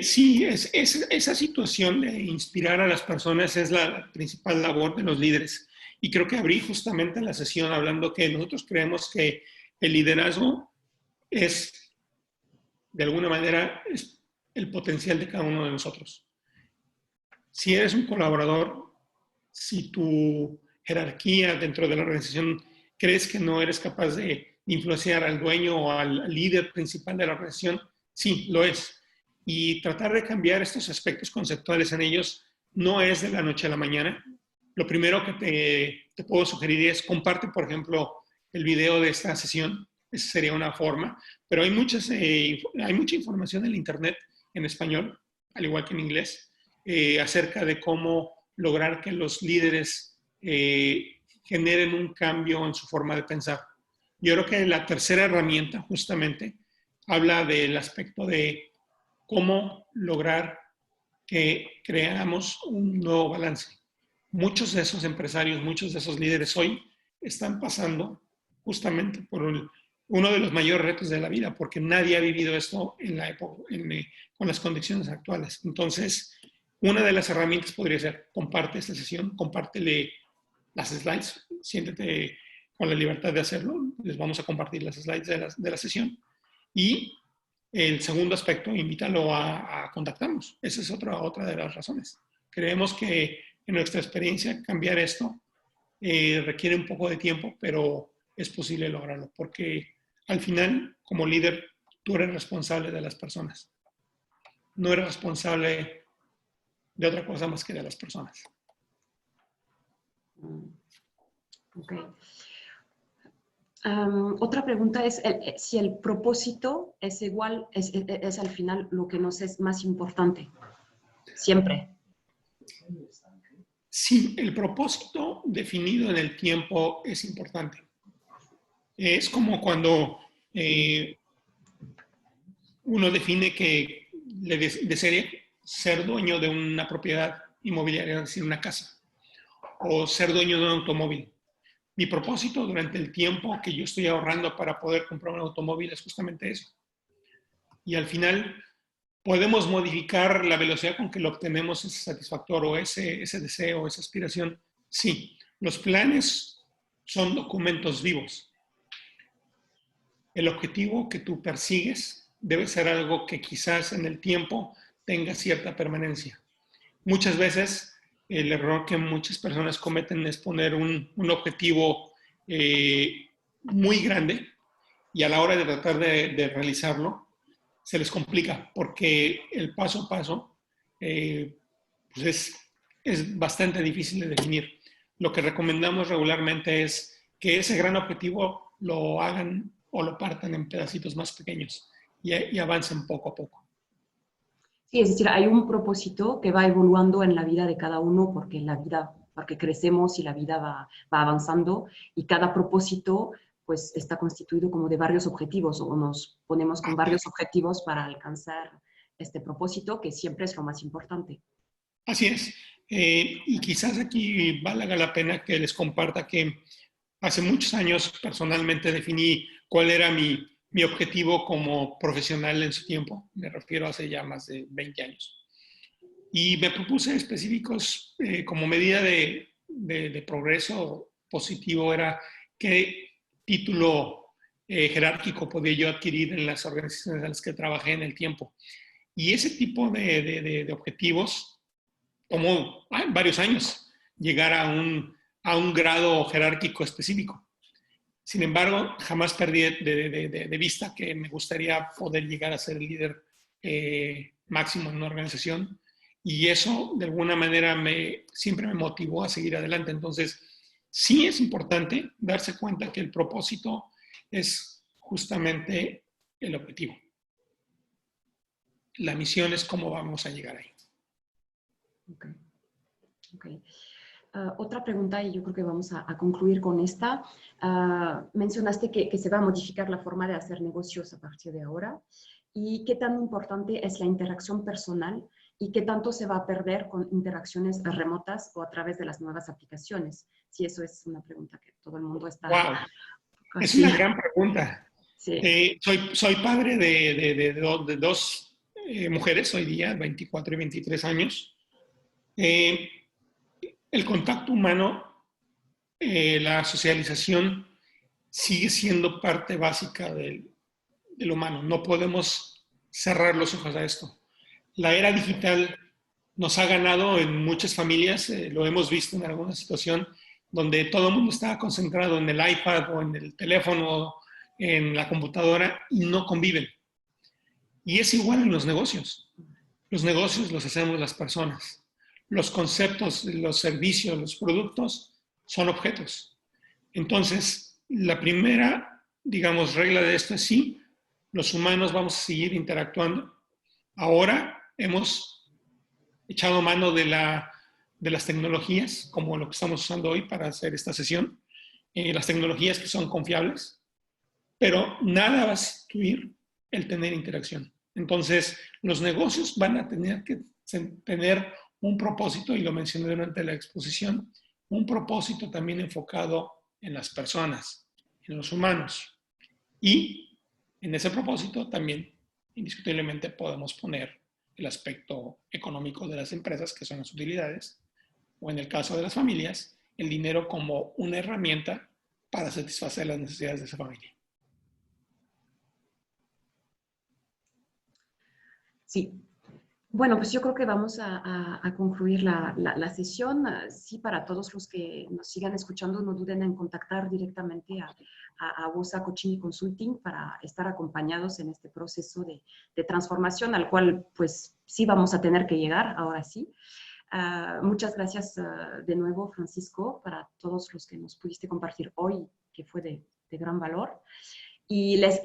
Sí, esa situación de inspirar a las personas es la principal labor de los líderes. Y creo que abrí justamente la sesión hablando que nosotros creemos que el liderazgo es, de alguna manera, es el potencial de cada uno de nosotros. Si eres un colaborador, si tu jerarquía dentro de la organización crees que no eres capaz de influenciar al dueño o al líder principal de la organización, sí, lo es. Y tratar de cambiar estos aspectos conceptuales en ellos no es de la noche a la mañana. Lo primero que te puedo sugerir es comparte, por ejemplo, el video de esta sesión. Esa sería una forma. Pero hay mucha información en la internet en español, al igual que en inglés, acerca de cómo lograr que los líderes generen un cambio en su forma de pensar. Yo creo que la tercera herramienta justamente habla del aspecto de cómo lograr que creamos un nuevo balance. Muchos de esos empresarios, muchos de esos líderes hoy están pasando justamente por uno de los mayores retos de la vida, porque nadie ha vivido esto en la época, con las condiciones actuales. Entonces, una de las herramientas podría ser, comparte esta sesión, compártele las slides, siéntete con la libertad de hacerlo, les vamos a compartir las slides de la sesión. Y el segundo aspecto, invítalo a contactarnos. Esa es otra de las razones. Creemos que en nuestra experiencia cambiar esto requiere un poco de tiempo, pero es posible lograrlo, porque al final, como líder, tú eres responsable de las personas. No eres responsable de otra cosa más que de las personas. Ok. Otra pregunta es si el propósito es igual, es al final lo que nos es más importante, siempre. Sí, el propósito definido en el tiempo es importante. Es como cuando uno define que le desearía ser dueño de una propiedad inmobiliaria, es decir, una casa, o ser dueño de un automóvil. Mi propósito durante el tiempo que yo estoy ahorrando para poder comprar un automóvil es justamente eso. Y al final podemos modificar la velocidad con que lo obtenemos, ese satisfactor o ese deseo, esa aspiración. Sí, los planes son documentos vivos. El objetivo que tú persigues debe ser algo que quizás en el tiempo tenga cierta permanencia. Muchas veces el error que muchas personas cometen es poner un objetivo muy grande y a la hora de tratar de realizarlo se les complica porque el paso a paso pues es bastante difícil de definir. Lo que recomendamos regularmente es que ese gran objetivo lo hagan o lo partan en pedacitos más pequeños y avancen poco a poco. Sí, es decir, hay un propósito que va evoluando en la vida de cada uno porque crecemos y la vida va avanzando y cada propósito pues está constituido como de varios objetivos o nos ponemos con varios objetivos para alcanzar este propósito que siempre es lo más importante. Así es. Y quizás aquí valga la pena que les comparta que hace muchos años personalmente definí cuál era mi objetivo como profesional en su tiempo. Me refiero a hace ya más de 20 años. Y me propuse específicos como medida de progreso positivo era qué título jerárquico podía yo adquirir en las organizaciones en las que trabajé en el tiempo. Y ese tipo de objetivos tomó varios años llegar a un grado jerárquico específico. Sin embargo, jamás perdí de vista que me gustaría poder llegar a ser el líder máximo en una organización, y eso de alguna manera siempre me motivó a seguir adelante. Entonces, sí es importante darse cuenta que el propósito es justamente el objetivo. La misión es cómo vamos a llegar ahí. Okay. Okay. Otra pregunta, y yo creo que vamos a concluir con esta. Mencionaste que se va a modificar la forma de hacer negocios a partir de ahora. ¿Y qué tan importante es la interacción personal y qué tanto se va a perder con interacciones remotas o a través de las nuevas aplicaciones? Sí, eso es una pregunta que todo el mundo está... ¡Wow! Es una gran pregunta. Sí. Soy padre de dos mujeres hoy día, 24 y 23 años. El contacto humano, la socialización sigue siendo parte básica del humano. No podemos cerrar los ojos a esto. La era digital nos ha ganado en muchas familias, lo hemos visto en alguna situación, donde todo el mundo está concentrado en el iPad o en el teléfono, en la computadora, y no conviven. Y es igual en los negocios. Los negocios los hacemos las personas. Los conceptos, los servicios, los productos son objetos. Entonces, la primera, digamos, regla de esto es sí, los humanos vamos a seguir interactuando. Ahora hemos echado mano de las tecnologías, como lo que estamos usando hoy para hacer esta sesión, las tecnologías que son confiables, pero nada va a sustituir el tener interacción. Entonces, los negocios van a tener que tener un propósito, y lo mencioné durante la exposición, un propósito también enfocado en las personas, en los humanos. Y en ese propósito también, indiscutiblemente, podemos poner el aspecto económico de las empresas, que son las utilidades, o en el caso de las familias, el dinero como una herramienta para satisfacer las necesidades de esa familia. Sí. Bueno, pues yo creo que vamos a concluir la sesión. Sí, para todos los que nos sigan escuchando, no duden en contactar directamente a WOSA Coaching y Consulting para estar acompañados en este proceso de transformación al cual, pues, sí vamos a tener que llegar, ahora sí. Muchas gracias de nuevo, Francisco, para todos los que nos pudiste compartir hoy, que fue de gran valor. Y les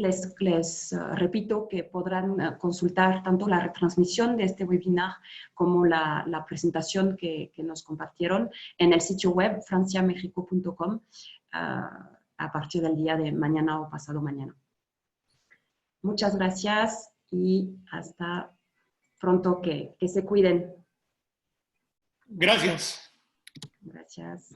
repito que podrán consultar tanto la retransmisión de este webinar como la presentación que nos compartieron en el sitio web franciamexico.com a partir del día de mañana o pasado mañana. Muchas gracias y hasta pronto, que se cuiden. Gracias. Gracias.